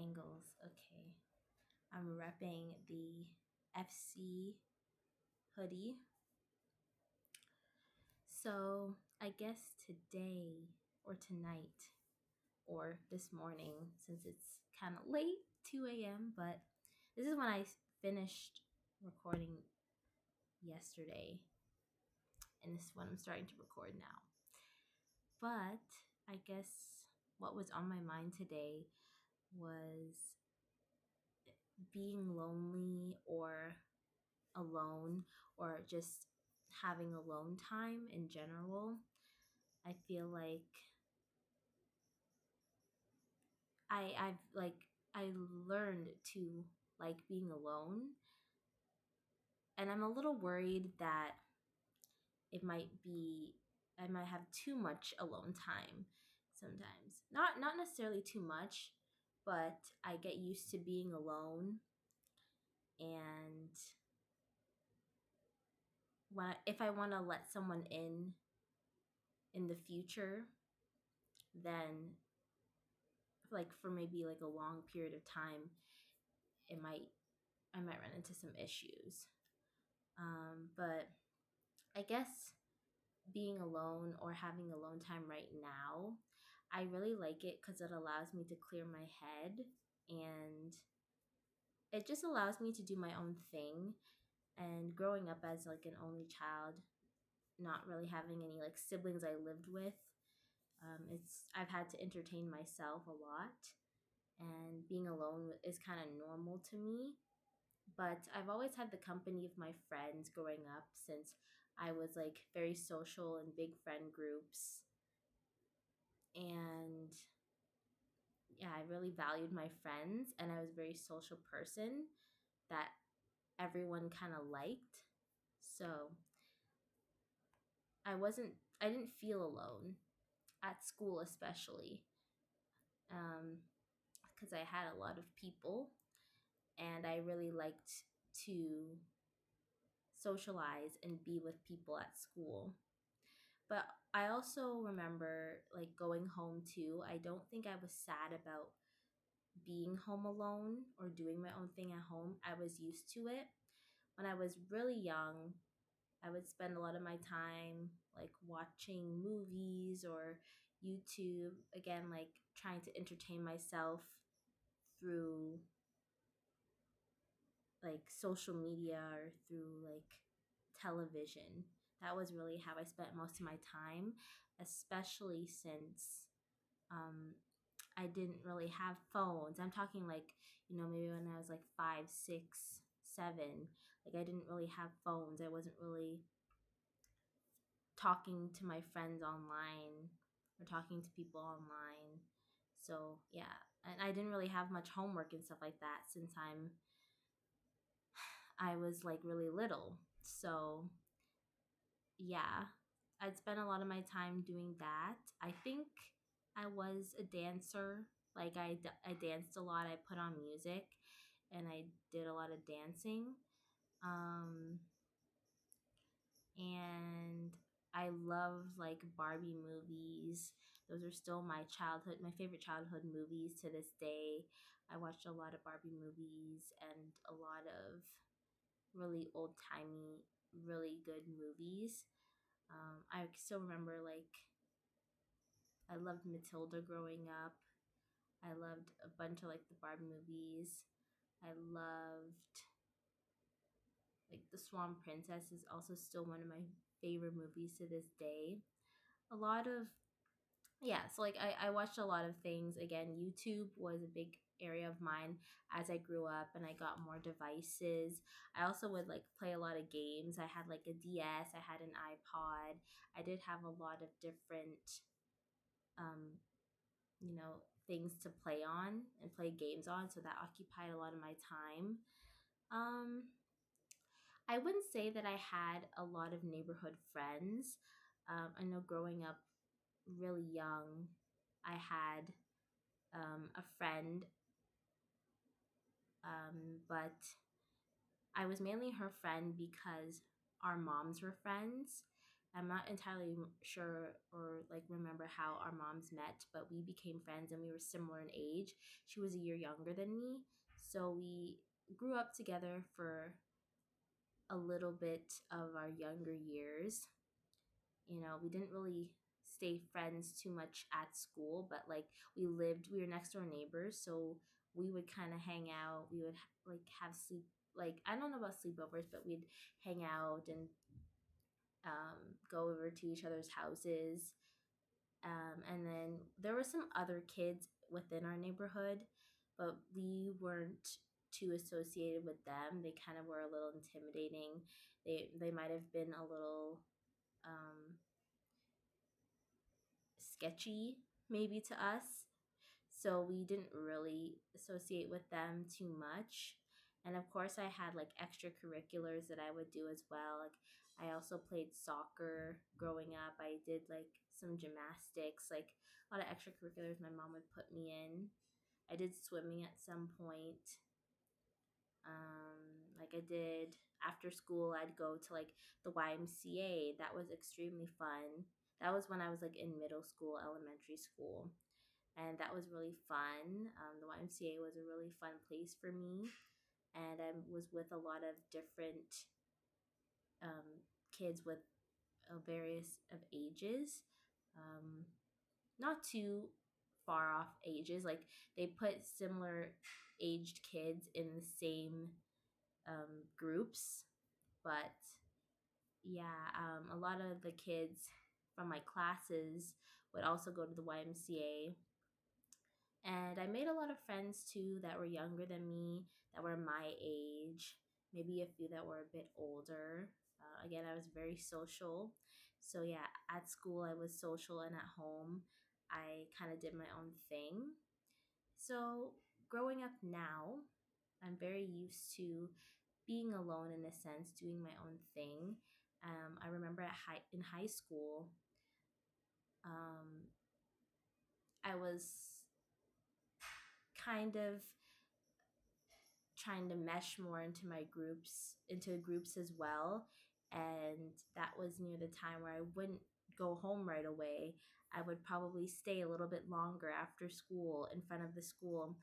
Angles. Okay. I'm repping the FC hoodie. So I guess today or tonight or this morning, since it's kind of late, 2 a.m., but this is when I finished recording yesterday, and this is when I'm starting to record now. But I guess what was on my mind today was being lonely or alone or just having alone time in general. I feel like I learned to like being alone, and I'm a little worried that it might be I might have too much alone time sometimes. Not necessarily too much, but I get used to being alone, and if I want to let someone in the future, then like for maybe like a long period of time, it might I might run into some issues. But I guess being alone or having alone time right now, I really like it because it allows me to clear my head, and it just allows me to do my own thing. And growing up as like an only child, not really having any like siblings I lived with, it's I've had to entertain myself a lot, and being alone is kind of normal to me. But I've always had the company of my friends growing up since I was like very social in big friend groups. And yeah, I really valued my friends, and I was a very social person that everyone kind of liked. So I didn't feel alone at school, especially because I had a lot of people, and I really liked to socialize and be with people at school. But I also remember like going home too. I don't think I was sad about being home alone or doing my own thing at home. I was used to it. When I was really young, I would spend a lot of my time like watching movies or YouTube, again, like trying to entertain myself through like social media or through like television. That was really how I spent most of my time, especially since um, I didn't really have phones. I'm talking like, maybe when I was like 5, 6, 7, like I didn't really have phones. I wasn't really talking to my friends online or talking to people online. So, yeah. And I didn't really have much homework and stuff like that since I was like really little. So, yeah, I'd spend a lot of my time doing that. I think I was a dancer. Like I danced a lot. I put on music and I did a lot of dancing. Um, and I love like Barbie movies. Those are still my favorite childhood movies to this day. I watched a lot of Barbie movies and a lot of really old timey, really good movies. I still remember like I loved Matilda growing up. I loved a bunch of like the Barbie movies. I loved like The Swan Princess is also still one of my favorite movies to this day. A lot of yeah, so like I watched a lot of things. Again, YouTube was a big area of mine as I grew up and I got more devices. I also would like play a lot of games. I had like a DS, I had an iPod. I did have a lot of different um, things to play on and play games on, so that occupied a lot of my time. Um, I wouldn't say that I had a lot of neighborhood friends. I know growing up really young, I had a friend, but I was mainly her friend because our moms were friends. I'm not entirely sure or like remember how our moms met, but we became friends and we were similar in age. She was a year younger than me, so we grew up together for a little bit of our younger years. We didn't really stay friends too much at school, but like we were next door neighbors, so we would kind of hang out. We would like have sleep, like I don't know about sleepovers, but we'd hang out and go over to each other's houses. And then there were some other kids within our neighborhood, but we weren't too associated with them. They kind of were a little intimidating. They might have been a little um, sketchy maybe to us. So we didn't really associate with them too much. And of course, I had like extracurriculars that I would do as well. Like I also played soccer growing up. I did like some gymnastics, like a lot of extracurriculars my mom would put me in. I did swimming at some point. Like I did after school, I'd go to like the YMCA. That was extremely fun. That was when I was like in middle school, elementary school, and that was really fun. The YMCA was a really fun place for me, and I was with a lot of different kids with various of ages, um, not too far off ages. Like they put similar aged kids in the same groups, but yeah, a lot of the kids from my classes would also go to the YMCA. And I made a lot of friends too that were younger than me, that were my age, maybe a few that were a bit older. Again, I was very social. So, yeah, at school I was social, and at home I kind of did my own thing. So, growing up now, I'm very used to being alone in a sense, doing my own thing. I remember in high school, um, I was kind of trying to mesh more into groups as well. And that was near the time where I wouldn't go home right away. I would probably stay a little bit longer after school in front of the school.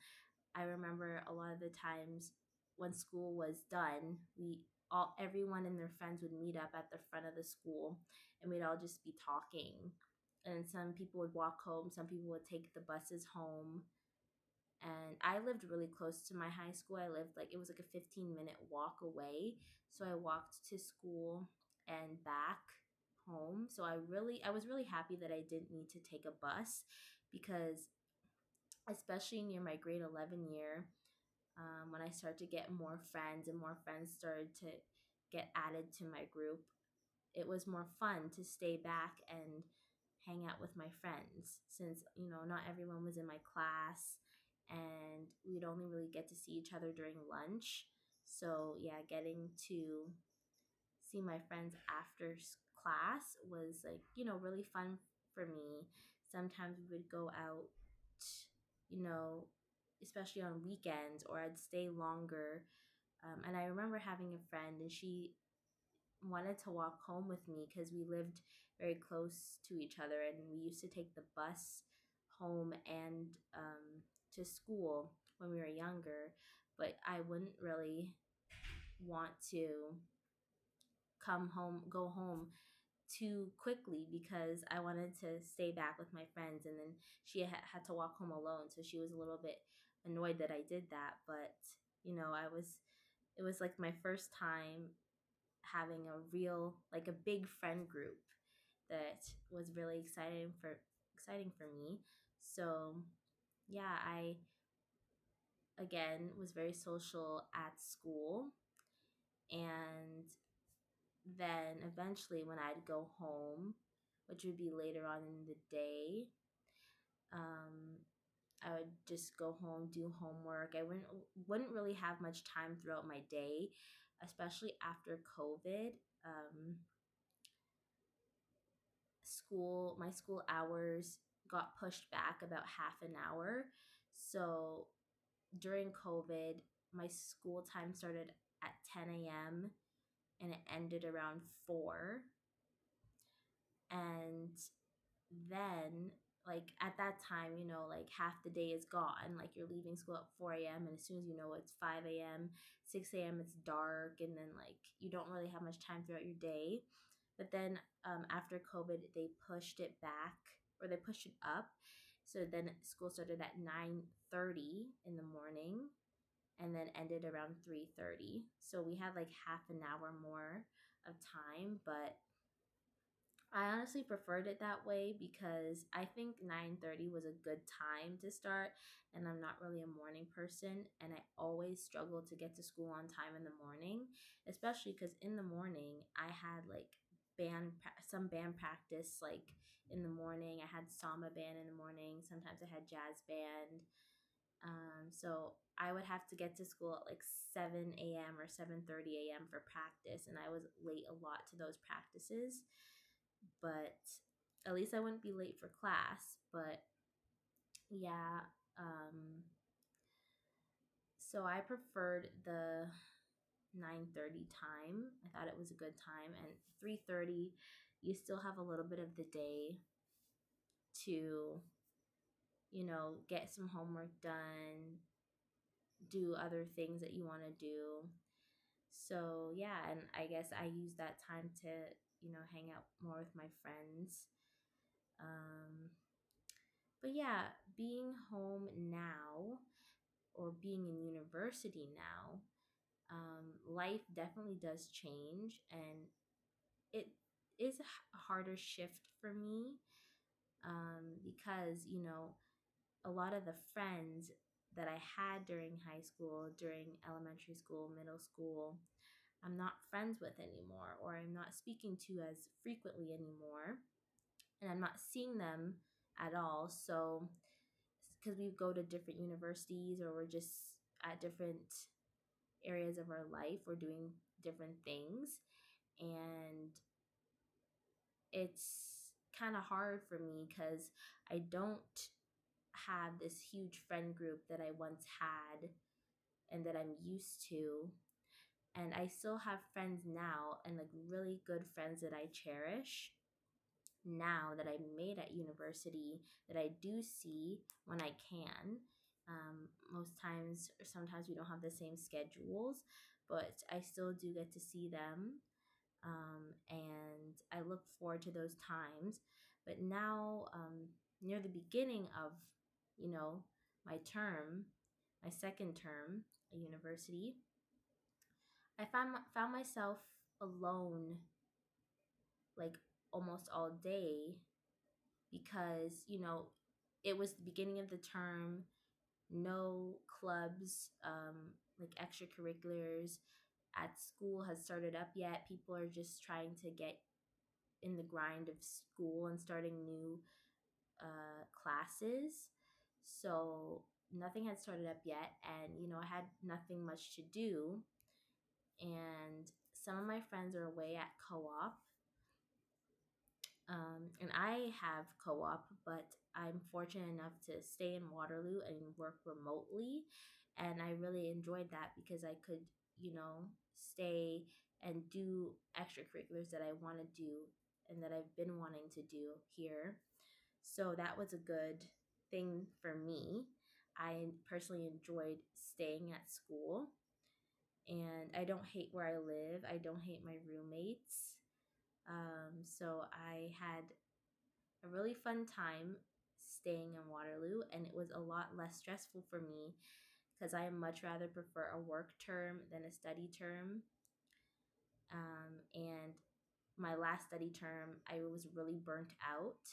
I remember a lot of the times when school was done, everyone and their friends would meet up at the front of the school, and we'd all just be talking. And some people would walk home, some people would take the buses home, and I lived really close to my high school. I lived like it was like a 15-minute walk away. So I walked to school and back home. So I was really happy that I didn't need to take a bus, because especially near my grade 11 year, when I started to get more friends and more friends started to get added to my group, it was more fun to stay back and hang out with my friends, since not everyone was in my class, and we'd only really get to see each other during lunch. So yeah, getting to see my friends after class was like really fun for me. Sometimes we would go out, you know especially on weekends, or I'd stay longer. And I remember having a friend, and she wanted to walk home with me because we lived very close to each other, and we used to take the bus home and to school when we were younger. But I wouldn't really want to go home too quickly, because I wanted to stay back with my friends, and then she had to walk home alone, so she was a little bit annoyed that I did that. But I was it was like my first time having a real, like a big friend group that was really exciting for me. So yeah, I again was very social at school, and then eventually when I'd go home, which would be later on in the day, um, I would just go home, do homework. I wouldn't really have much time throughout my day, especially after COVID. Um, my school hours got pushed back about half an hour. So during COVID, my school time started at 10 a.m. and it ended around 4. And then, like, at that time, like half the day is gone. Like, you're leaving school at 4 a.m., and as soon as you know it's 5 a.m., 6 a.m., it's dark, and then, like, you don't really have much time throughout your day. But then after COVID, they pushed it back, or they pushed it up. So then school started at 9:30 in the morning and then ended around 3:30. So we had like half an hour more of time, but I honestly preferred it that way because I think 9:30 was a good time to start, and I'm not really a morning person, and I always struggle to get to school on time in the morning, especially cuz in the morning I had like some band practice like in the morning. I had samba band in the morning, sometimes I had jazz band. So I would have to get to school at like 7 a.m. or 7:30 a.m. for practice, and I was late a lot to those practices. But at least I wouldn't be late for class. But yeah, so I preferred the 9:30 time. I thought it was a good time, and 3:30, you still have a little bit of the day to, get some homework done, do other things that you want to do. So yeah, and I guess I use that time to, hang out more with my friends. Um, but yeah, being home now or being in university now, life definitely does change, and it is a harder shift for me, because, a lot of the friends that I had during high school, during elementary school, middle school, I'm not friends with anymore, or I'm not speaking to as frequently anymore, and I'm not seeing them at all. So, because we go to different universities, or we're just at different areas of our life, we're doing different things, and it's kind of hard for me because I don't have this huge friend group that I once had and that I'm used to. And I still have friends now, and like really good friends that I cherish now that I made at university, that I do see when I can. Most times, or sometimes we don't have the same schedules, but I still do get to see them. And I look forward to those times. But now, near the beginning of, you know, my term, my second term at university, I found myself alone like almost all day because, it was the beginning of the term, no clubs, like extracurriculars at school has started up yet. People are just trying to get in the grind of school and starting new classes. So nothing had started up yet, and I had nothing much to do. And some of my friends are away at co-op, and I have co-op, but I'm fortunate enough to stay in Waterloo and work remotely, and I really enjoyed that because I could, stay and do extracurriculars that I want to do and that I've been wanting to do here. So that was a good thing for me. I personally enjoyed staying at school, and I don't hate where I live. I don't hate my roommates. So I had a really fun time staying in Waterloo, and it was a lot less stressful for me because I much rather prefer a work term than a study term. And my last study term, I was really burnt out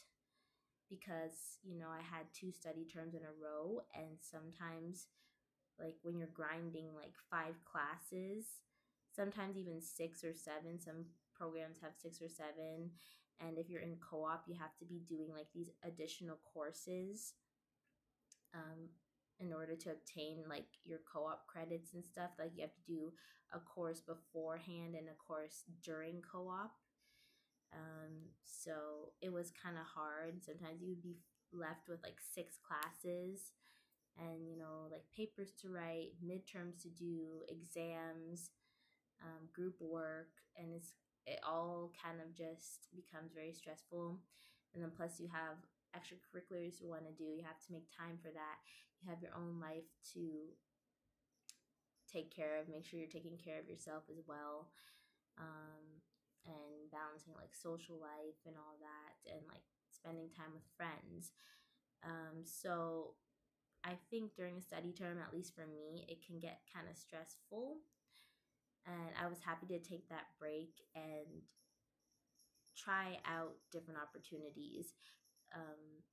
because, I had two study terms in a row, and sometimes, like, when you're grinding like five classes, sometimes even six or seven, some programs have six or seven, and if you're in co-op, you have to be doing like these additional courses, um, in order to obtain like your co-op credits and stuff. Like, you have to do a course beforehand and a course during co-op. So it was kind of hard. Sometimes you would be left with like six classes, and like papers to write, midterms to do, exams, group work, and it's it all kind of just becomes very stressful. And then plus you have extracurriculars you want to do, you have to make time for that. You have your own life to take care of, make sure you're taking care of yourself as well. And balancing like social life and all that, and like spending time with friends. So I think during a study term, at least for me, it can get kind of stressful. And I was happy to take that break and try out different opportunities, um,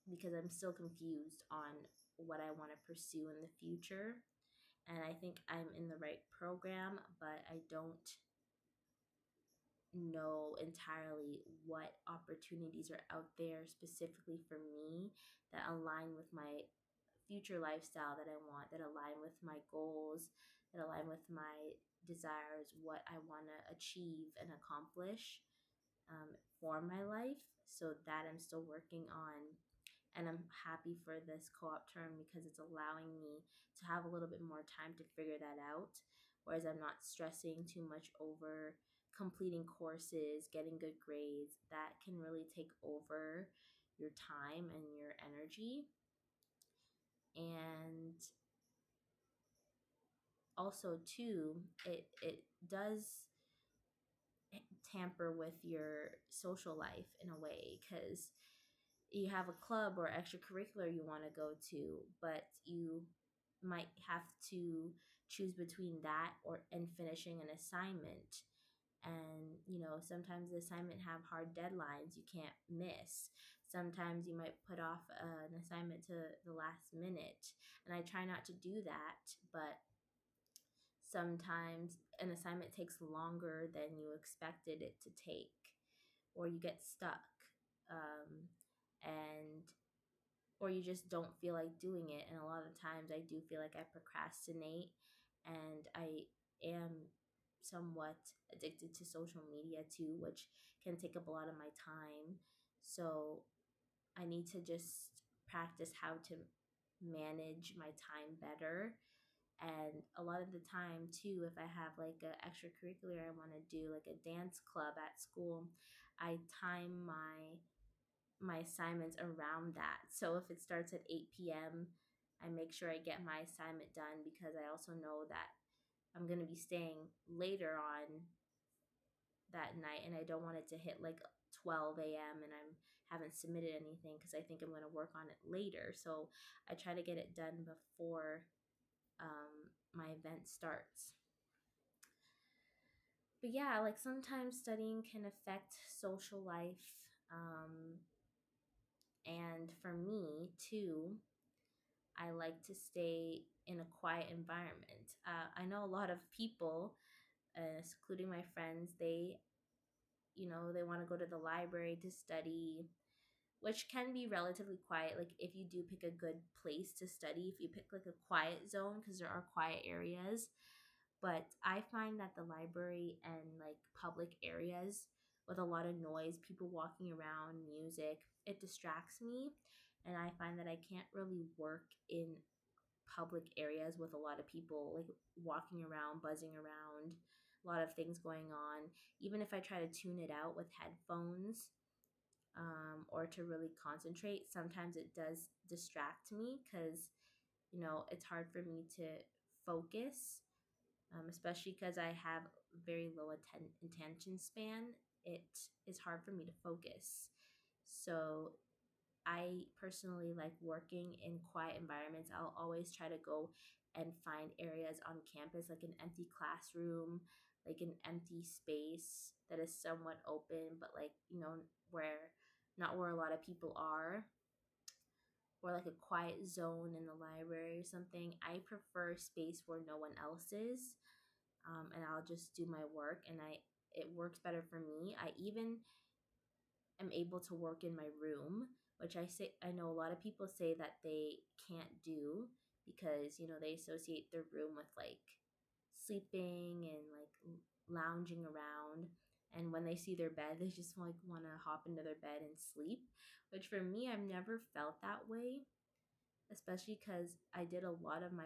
because I'm still confused on what I want to pursue in the future. And I think I'm in the right program, but I don't know entirely what opportunities are out there specifically for me that align with my future lifestyle that I want, that align with my goals, that align with my desires, what I want to achieve and accomplish, for my life. So that I'm still working on. And I'm happy for this co-op term because it's allowing me to have a little bit more time to figure that out. Whereas I'm not stressing too much over completing courses, getting good grades. That can really take over your time and your energy. And also too, it does tamper with your social life in a way, because you have a club or extracurricular you want to go to, but you might have to choose between that or and finishing an assignment. And sometimes the assignment have hard deadlines you can't miss. Sometimes you might put off an assignment to the last minute, and I try not to do that. But sometimes an assignment takes longer than you expected it to take, or you get stuck, and or you just don't feel like doing it. And a lot of times I do feel like I procrastinate, and I am somewhat addicted to social media too, which can take up a lot of my time. So I need to just practice how to manage my time better. And a lot of the time too, if I have like an extracurricular I want to do, like a dance club at school, I time my assignments around that. So if it starts at 8 p.m., I make sure I get my assignment done, because I also know that I'm going to be staying later on that night, and I don't want it to hit like 12 a.m. and I haven't submitted anything, because I think I'm going to work on it later. So I try to get it done before my event starts. But yeah, like sometimes studying can affect social life. And for me too, I like to stay in a quiet environment. I know a lot of people, including my friends, they want to go to the library to study, which can be relatively quiet. Like if you do pick a good place to study, if you pick like a quiet zone, because there are quiet areas. But I find that the library and like public areas with a lot of noise, people walking around, music, it distracts me. And I find that I can't really work in public areas with a lot of people like walking around, buzzing around, a lot of things going on. Even if I try to tune it out with headphones, or to really concentrate, sometimes it does distract me, because it's hard for me to focus, especially because I have very low attention span. It is hard for me to focus. So I personally like working in quiet environments. I'll always try to go and find areas on campus, like an empty classroom, like an empty space that is somewhat open, but like, where not where a lot of people are, or like a quiet zone in the library or something. I prefer space where no one else is, and I'll just do my work, and it works better for me. I even am able to work in my room, which I know a lot of people say that they can't do, because they associate their room with like sleeping and like lounging around, and when they see their bed they just like want to hop into their bed and sleep, which for me I've never felt that way, especially because I did a lot of my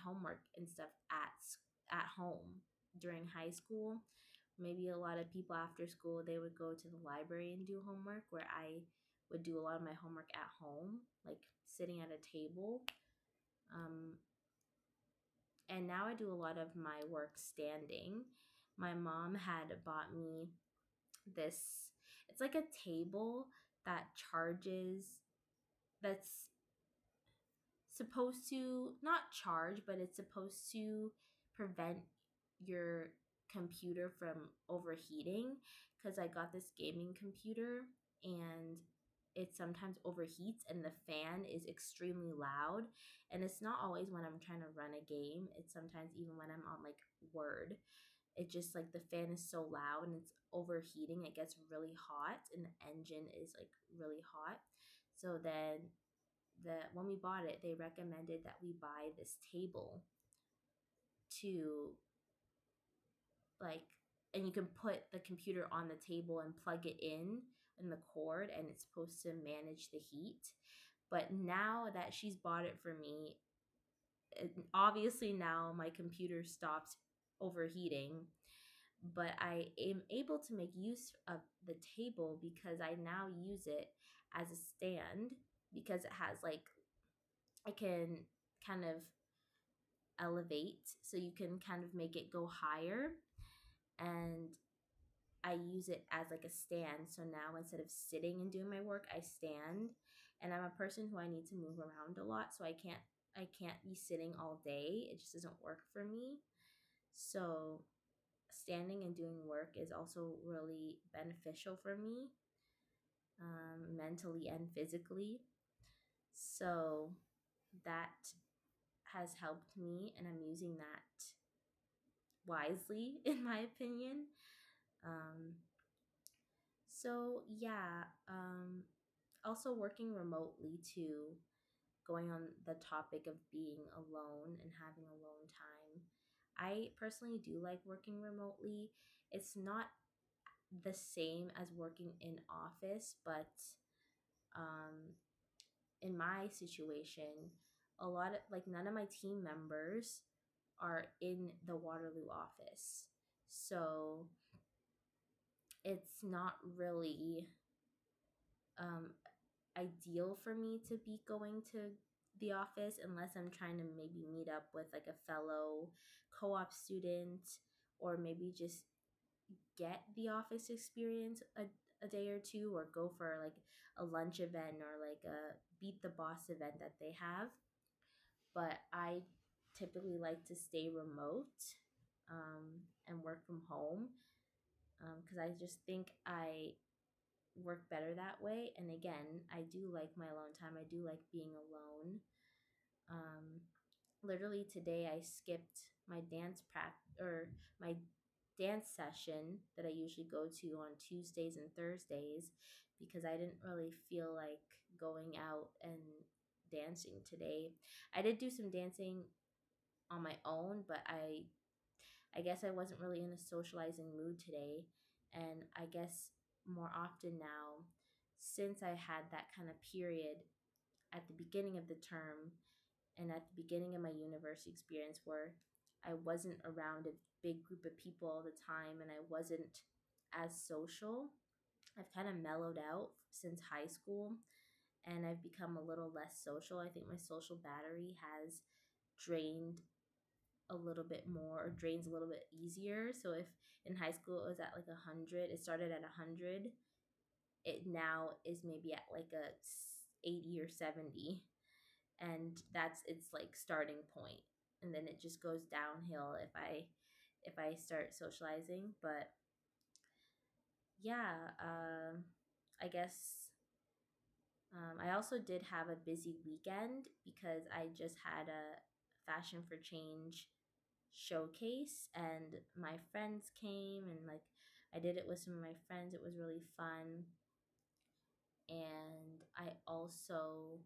homework and stuff at home during high school, maybe a lot of people after school, they would go to the library and do homework, where I would do a lot of my homework at home, like sitting at a table. Um, and now I do a lot of my work standing. My mom had bought me this, it's like a table that charges, that's supposed to not charge, but it's supposed to prevent your computer from overheating, because I got this gaming computer and it sometimes overheats and the fan is extremely loud, and it's not always when I'm trying to run a game, it's sometimes even when I'm on like Word. It just like the fan is so loud and it's overheating, it gets really hot and the engine is like really hot. So then when we bought it, they recommended that we buy this table to like, and you can put the computer on the table and plug it in the cord, and it's supposed to manage the heat. But now that she's bought it for me, obviously now my computer stops overheating, but I am able to make use of the table because I now use it as a stand, because it has like, I can kind of elevate, so you can kind of make it go higher, and I use it as like a stand. So now instead of sitting and doing my work, I stand. And I'm a person who I need to move around a lot, so I can't be sitting all day. It just doesn't work for me. So standing and doing work is also really beneficial for me, mentally and physically. So that has helped me, and I'm using that wisely, in my opinion. Um, so yeah, also working remotely too, going on the topic of being alone and having alone time. I personally do like working remotely. It's not the same as working in office, but um, in my situation, a lot of like none of my team members are in the Waterloo office. So it's not really um, ideal for me to be going to the office unless I'm trying to maybe meet up with like a fellow co-op student, or maybe just get the office experience a day or two, or go for like a lunch event or like a beat the boss event that they have. But I typically like to stay remote, and work from home, because I just think I work better that way. And again, I do like my alone time. I do like being alone. Um, Literally today, I skipped my dance practice, or my dance session that I usually go to on Tuesdays and Thursdays, because I didn't really feel like going out and dancing today. I did do some dancing on my own, but I guess I wasn't really in a socializing mood today. And I guess more often now, since I had that kind of period at the beginning of the term and at the beginning of my university experience where I wasn't around a big group of people all the time and I wasn't as social, I've kind of mellowed out since high school, and I've become a little less social. I think my social battery has drained a little bit more, or drains a little bit easier. So if in high school it was at like 100, it started at 100, it now is maybe at like a 80 or 70, and that's its like starting point, and then it just goes downhill if I start socializing. But yeah, I guess I also did have a busy weekend because I just had a Fashion for Change showcase, and my friends came, and like I did it with some of my friends. It was really fun. And I also,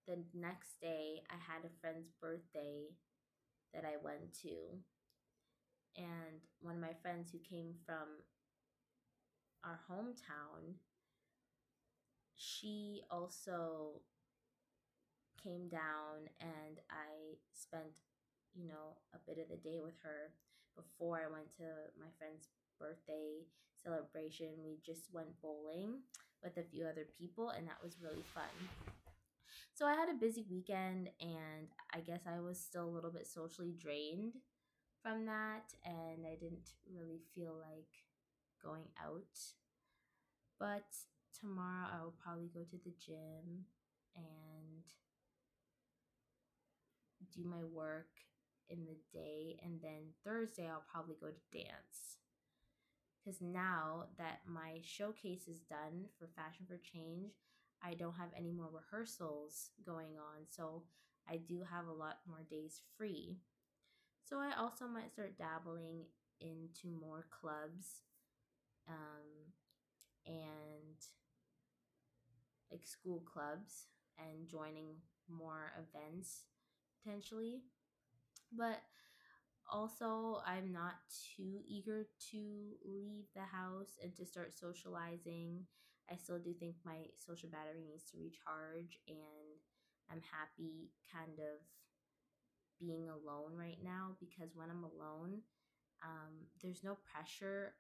the next day, I had a friend's birthday that I went to, and one of my friends who came from our hometown, she also came down, and I spent, a bit of the day with her before I went to my friend's birthday celebration. We just went bowling with a few other people, and that was really fun. So I had a busy weekend, and I guess I was still a little bit socially drained from that, and I didn't really feel like going out. But tomorrow I will probably go to the gym and do my work in the day, and then Thursday I'll probably go to dance. Because now that my showcase is done for Fashion for Change, I don't have any more rehearsals going on, so I do have a lot more days free. So I also might start dabbling into more clubs, and like school clubs, and joining more events potentially. But also, I'm not too eager to leave the house and to start socializing. I still do think my social battery needs to recharge, and I'm happy kind of being alone right now, because when I'm alone, there's no pressure.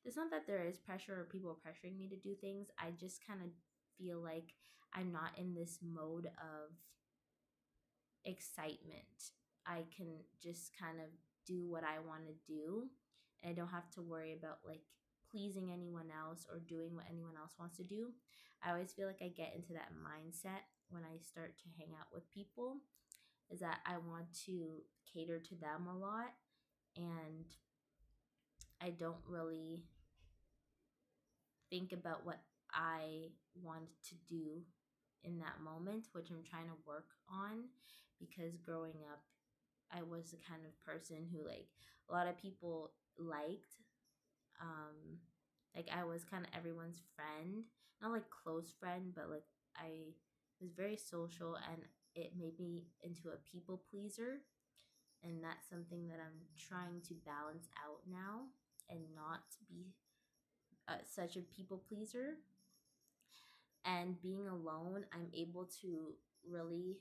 It's not that there is pressure or people are pressuring me to do things. I just kind of feel like I'm not in this mode of excitement. I can just kind of do what I want to do, and I don't have to worry about like pleasing anyone else or doing what anyone else wants to do. I always feel like I get into that mindset when I start to hang out with people, is that I want to cater to them a lot, and I don't really think about what I want to do in that moment, which I'm trying to work on, because growing up I was the kind of person who like a lot of people liked. Like I was kind of everyone's friend, not like close friend, but like I was very social, and it made me into a people pleaser. And that's something that I'm trying to balance out now, and not be such a people pleaser. And being alone, I'm able to really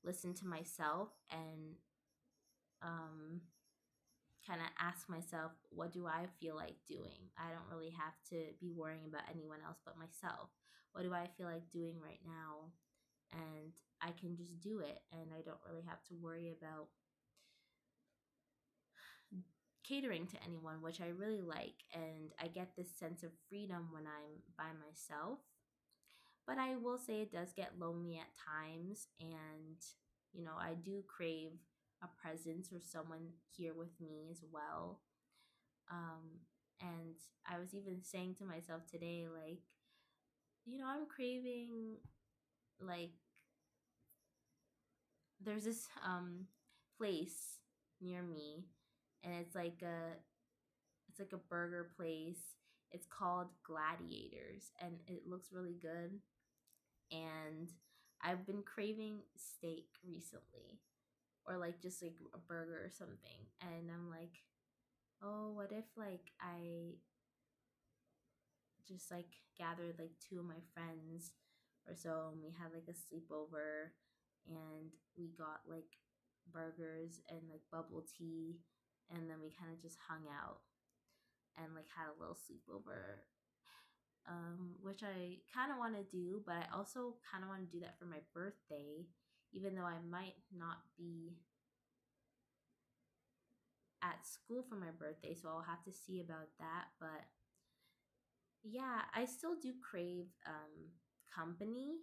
listen to myself, and um, kind of ask myself, what do I feel like doing? I don't really have to be worrying about anyone else but myself. What do I feel like doing right now? And I can just do it, and I don't really have to worry about catering to anyone, which I really like. And I get this sense of freedom when I'm by myself. But I will say it does get lonely at times, and I do crave a presence or someone here with me as well. Um, and I was even saying to myself today, like, I'm craving, like, there's this place near me, and it's like a burger place. It's called Gladiators, and it looks really good. And I've been craving steak recently, or like just like a burger or something. And I'm like, oh, what if like I just like gathered like two of my friends or so, and we had like a sleepover, and we got like burgers and like bubble tea, and then we kind of just hung out and like had a little sleepover, which I kind of want to do. But I also kind of want to do that for my birthday, even though I might not be at school for my birthday, so I'll have to see about that. But yeah, I still do crave company,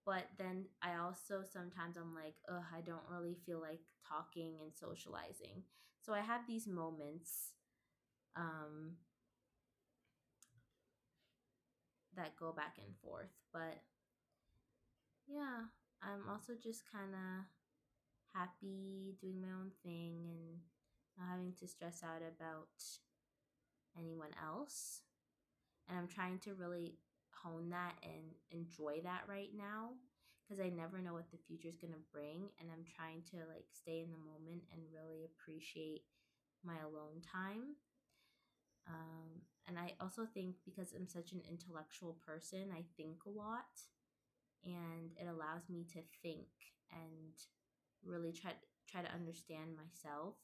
but then I also sometimes I'm like, ugh, I don't really feel like talking and socializing. So I have these moments um, that go back and forth. But yeah, I'm also just kind of happy doing my own thing, and not having to stress out about anyone else. And I'm trying to really hone that and enjoy that right now, because I never know what the future is going to bring, and I'm trying to like stay in the moment and really appreciate my alone time. And I also think, because I'm such an intellectual person, I think a lot, and it allows me to think and really try to understand myself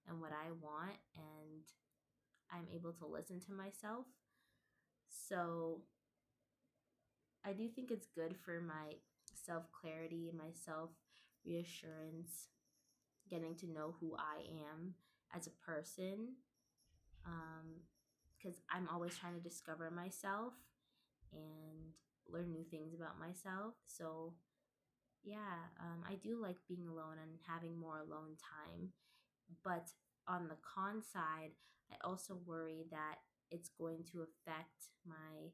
and what I want, and I'm able to listen to myself. So I do think it's good for my self clarity, my self reassurance, getting to know who I am as a person. Because I'm always trying to discover myself and learn new things about myself. So, yeah, I do like being alone and having more alone time. But on the con side, I also worry that it's going to affect my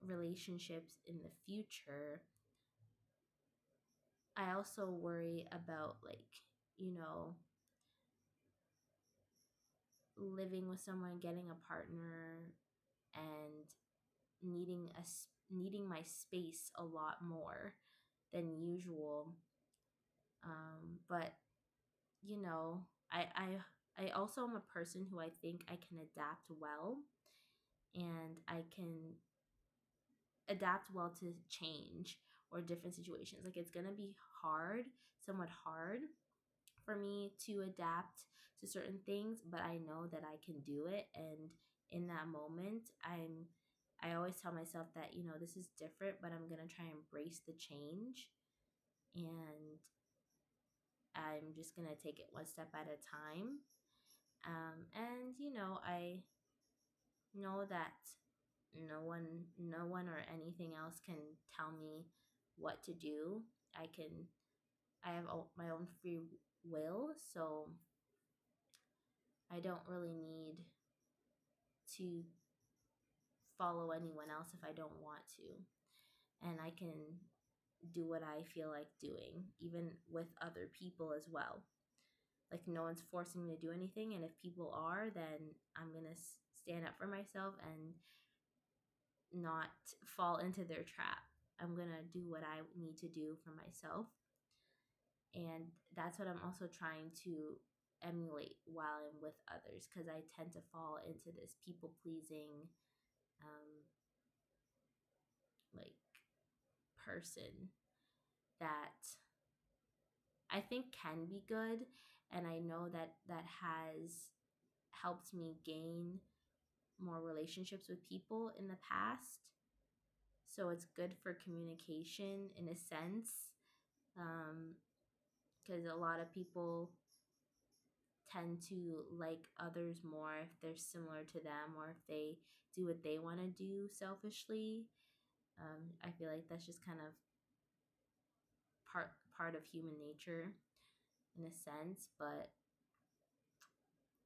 relationships in the future. I also worry about, like, you know, living with someone, getting a partner, and needing my space a lot more than usual. But you know, I also am a person who I think I can adapt well, and I can adapt well to change or different situations. Like, it's gonna be hard, somewhat hard for me to adapt to certain things, but I know that I can do it. And in that moment, I always tell myself that, this is different, but I'm gonna try and embrace the change, and I'm just gonna take it one step at a time. And I know that no one or anything else can tell me what to do. I have my own free will, so I don't really need to follow anyone else if I don't want to. And I can do what I feel like doing, even with other people as well. Like, no one's forcing me to do anything, and if people are, then I'm going to stand up for myself and not fall into their trap. I'm going to do what I need to do for myself. And that's what I'm also trying to emulate while I'm with others, because I tend to fall into this people pleasing, like, person that I think can be good. And I know that that has helped me gain more relationships with people in the past. So it's good for communication in a sense, because a lot of people tend to like others more if they're similar to them, or if they do what they want to do selfishly. I feel like that's just kind of part of human nature in a sense. But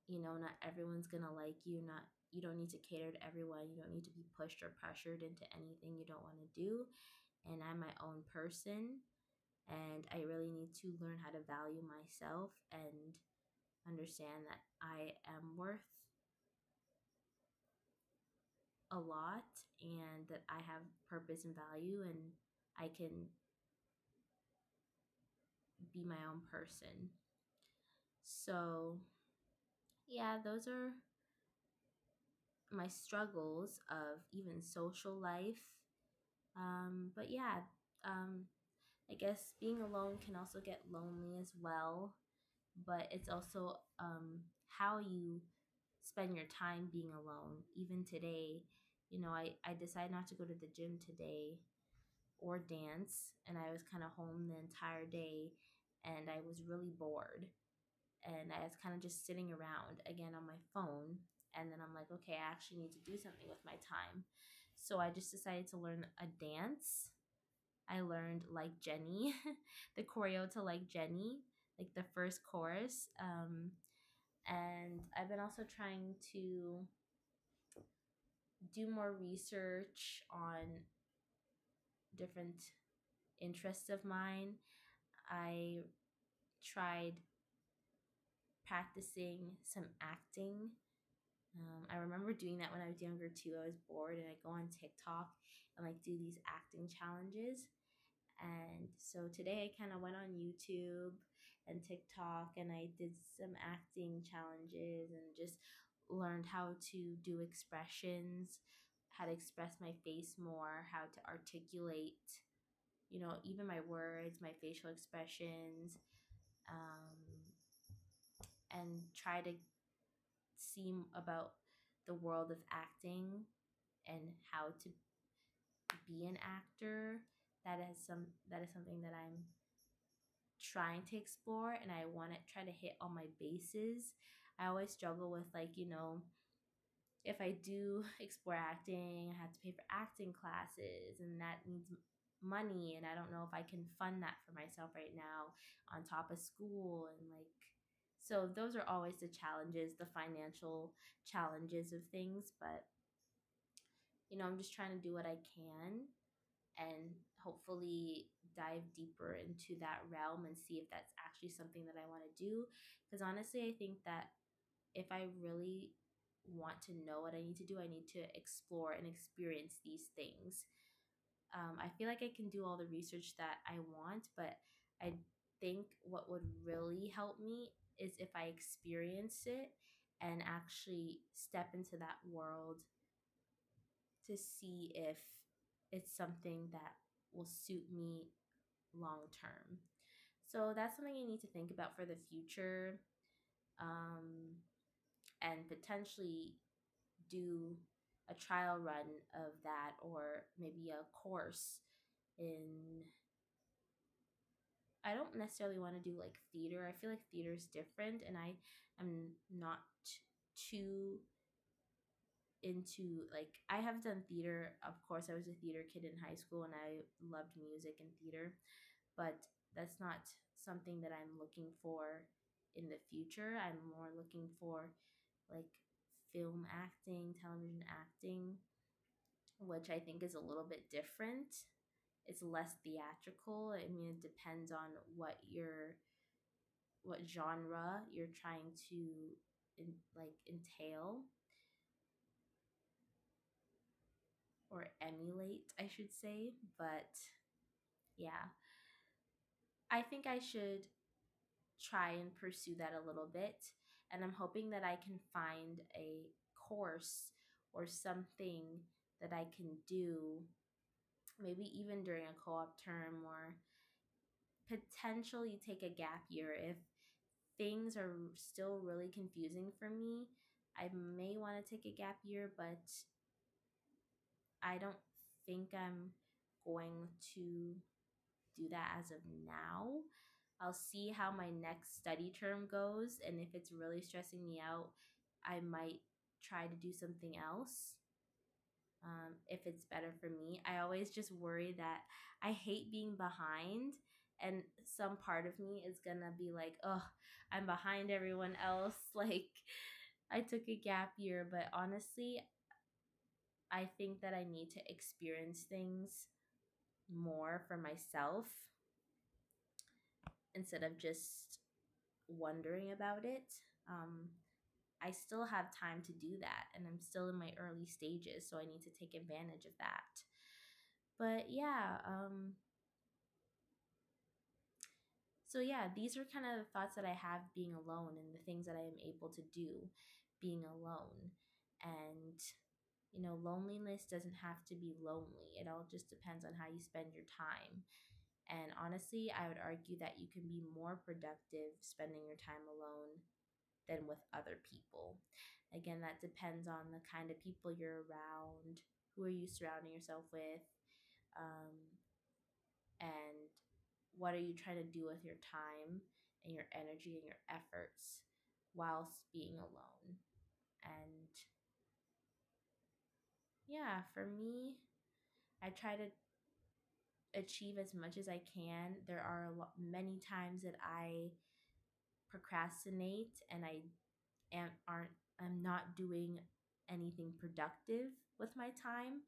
not everyone's gonna like you. Not You don't need to cater to everyone. You don't need to be pushed or pressured into anything you don't want to do. And I'm my own person, and I really need to learn how to value myself and understand that I am worth a lot, and that I have purpose and value, and I can be my own person. So, yeah, those are my struggles of even social life. But yeah, um, I guess being alone can also get lonely as well, but it's also how you spend your time being alone. Even today, I decided not to go to the gym today or dance, and I was kind of home the entire day, and I was really bored. And I was kind of just sitting around again on my phone. And then I'm like, okay, I actually need to do something with my time. So I just decided to learn a dance. I learned Like Jenny, the choreo to Like Jenny, like the first chorus. And I've been also trying to do more research on different interests of mine. I tried practicing some acting. I remember doing that when I was younger too. I was bored, and I go on TikTok and like do these acting challenges. And so today I kind of went on YouTube and TikTok, and I did some acting challenges and just learned how to do expressions, how to express my face more, how to articulate, even my words, my facial expressions. Um, and try to see about the world of acting and how to be an actor. That is something that I'm trying to explore, and I want to try to hit all my bases. I always struggle with, like, if I do explore acting, I have to pay for acting classes, and that needs money, and I don't know if I can fund that for myself right now on top of school, and like, so those are always the challenges, the financial challenges of things. But I'm just trying to do what I can and hopefully dive deeper into that realm and see if that's actually something that I want to do. Because honestly, I think that if I really want to know what I need to do, I need to explore and experience these things. I feel like I can do all the research that I want, but I think what would really help me is if I experience it and actually step into that world to see if it's something that will suit me long term. So that's something I need to think about for the future, and potentially do a trial run of that, or maybe a course in. I don't necessarily want to do like theater. I feel like theater is different, and I am not too into, like, I have done theater. Of course, I was a theater kid in high school, and I loved music and theater, but that's not something that I'm looking for in the future. I'm more looking for like film acting, television acting, which I think is a little bit different. It's less theatrical. I mean, it depends on what genre you're trying to entail or emulate, I should say. But yeah, I think I should try and pursue that a little bit. And I'm hoping that I can find a course or something that I can do, maybe even during a co op term, or potentially take a gap year. If things are still really confusing for me, I may want to take a gap year, but I don't think I'm going to do that as of now. I'll see how my next study term goes, and if it's really stressing me out, I might try to do something else. If it's better for me, I always just worry that I hate being behind, and some part of me is gonna be like, oh, I'm behind everyone else. Like, I took a gap year, but honestly, I think that I need to experience things more for myself instead of just wondering about it. Um, I still have time to do that, and I'm still in my early stages, so I need to take advantage of that. But yeah, so yeah, these are kind of the thoughts that I have being alone, and the things that I am able to do being alone. And loneliness doesn't have to be lonely. It all just depends on how you spend your time. And honestly, I would argue that you can be more productive spending your time alone than with other people. Again, that depends on the kind of people you're around, who are you surrounding yourself with, um, and what are you trying to do with your time and your energy and your efforts whilst being alone. And yeah, for me, I try to achieve as much as I can. There are many times that I procrastinate, and I'm not doing anything productive with my time.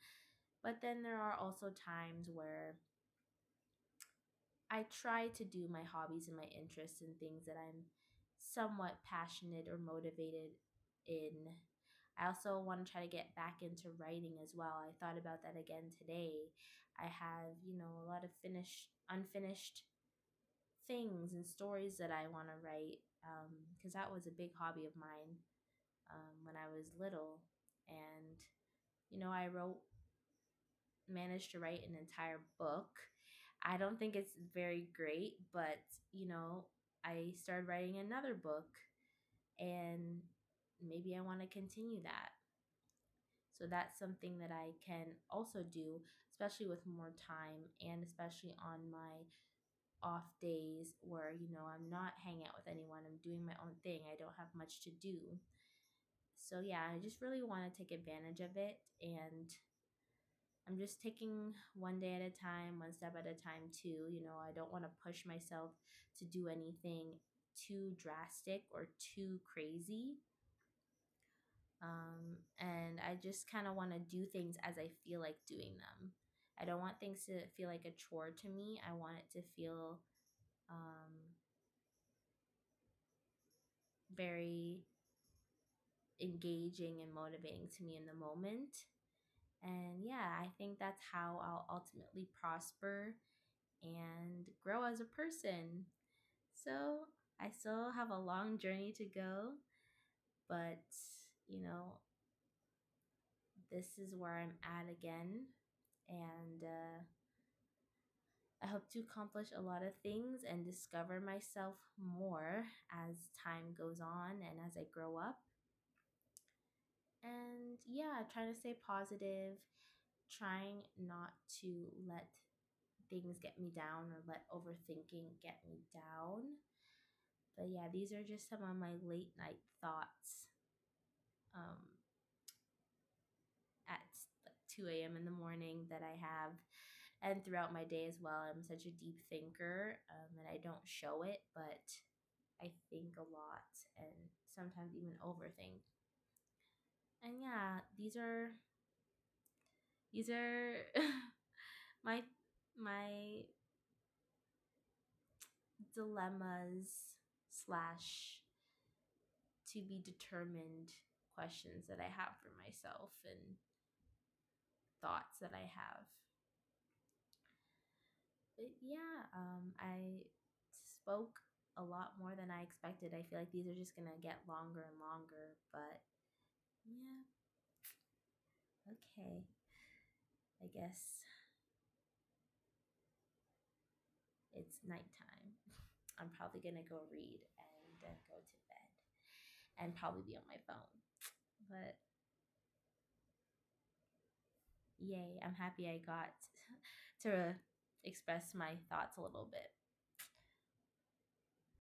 But then there are also times where I try to do my hobbies and my interests and things that I'm somewhat passionate or motivated in. I also want to try to get back into writing as well. I thought about that again today. I have, a lot of unfinished things and stories that I want to write, because that was a big hobby of mine when I was little. And, I managed to write an entire book. I don't think it's very great, but, I started writing another book, And maybe I want to continue that. So that's something that I can also do, especially with more time and especially on my off days where, I'm not hanging out with anyone, I'm doing my own thing, I don't have much to do. So yeah, I just really want to take advantage of it, and I'm just taking one day at a time, one step at a time too. I don't want to push myself to do anything too drastic or too crazy. And I just kind of want to do things as I feel like doing them. I don't want things to feel like a chore to me. I want it to feel um, very engaging and motivating to me in the moment. And yeah, I think that's how I'll ultimately prosper and grow as a person. So I still have a long journey to go, but you know, this is where I'm at again. And I hope to accomplish a lot of things and discover myself more as time goes on and as I grow up. And yeah, trying to stay positive, trying not to let things get me down or let overthinking get me down. But yeah, these are just some of my late night thoughts um, at like 2 a.m. in the morning that I have, and throughout my day as well. I'm such a deep thinker, and I don't show it, but I think a lot and sometimes even overthink. And yeah, these are my my dilemmas slash to be determined questions that I have for myself and thoughts that I have. But yeah, I spoke a lot more than I expected. I feel like these are just gonna get longer and longer, but yeah, okay. I guess it's nighttime. I'm probably gonna go read and go to bed and probably be on my phone. But yay, I'm happy I got to express my thoughts a little bit.